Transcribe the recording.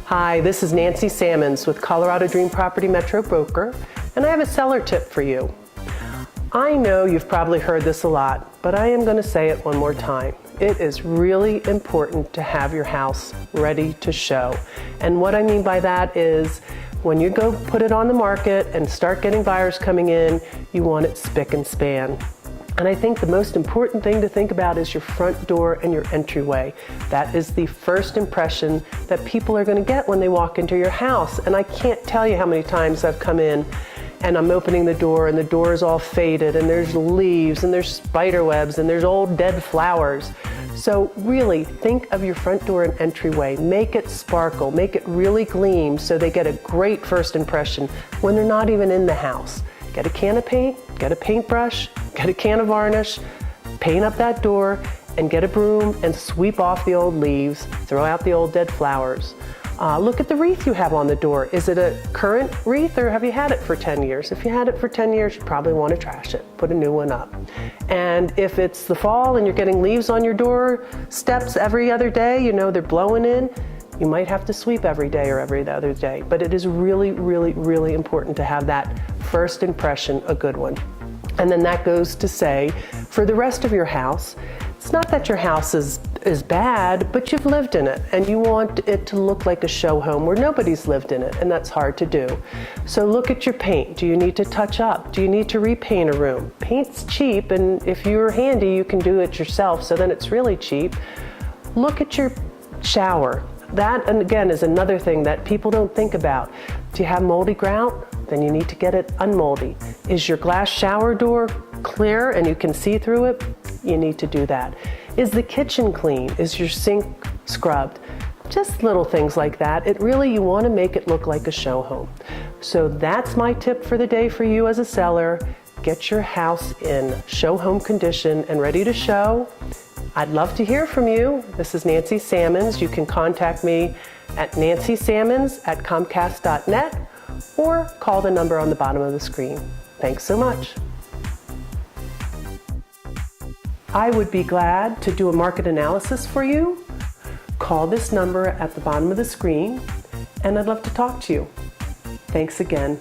Hi, this is Nancy Sammons with Colorado Dream Property Metro Broker, and I have a seller tip for you. I know you've probably heard this a lot, but I am going to say it one more time. It is really important to have your house ready to show. And what I mean by that is when you go put it on the market and start getting buyers coming in, you want it spick and span. And I think the most important thing to think about is your front door and your entryway. That is the first impression that people are going to get when they walk into your house. And I can't tell you how many times I've come in and I'm opening the door and the door is all faded and there's leaves and there's spider webs and there's old dead flowers. So really think of your front door and entryway. Make it sparkle, make it really gleam so they get a great first impression when they're not even in the house. Get a can of paint, get a paintbrush, get a can of varnish, paint up that door, and get a broom and sweep off the old leaves, throw out the old dead flowers. Look at the wreath you have on the door. Is it a current wreath or have you had it for 10 years? If you had it for 10 years, you probably want to trash it, put a new one up. And if it's the fall and you're getting leaves on your door steps every other day, you know they're blowing in, you might have to sweep every day or every other day. But it is really, really, really important to have that first impression a good one. And then that goes to say, for the rest of your house, it's not that your house is bad, but you've lived in it and you want it to look like a show home where nobody's lived in it, and that's hard to do. So look at your paint. Do you need to touch up? Do you need to repaint a room? Paint's cheap, and if you're handy, you can do it yourself, so then it's really cheap. Look at your shower. That, and again, is another thing that people don't think about. Do you have moldy grout? Then you need to get it unmoldy. Is your glass shower door clear and you can see through it? You need to do that. Is the kitchen clean? Is your sink scrubbed? Just little things like that. You want to make it look like a show home. So that's my tip for the day for you as a seller. Get your house in show home condition and ready to show. I'd love to hear from you. This is Nancy Sammons. You can contact me at nancysammons@comcast.net or call the number on the bottom of the screen. Thanks so much. I would be glad to do a market analysis for you. Call this number at the bottom of the screen, and I'd love to talk to you. Thanks again.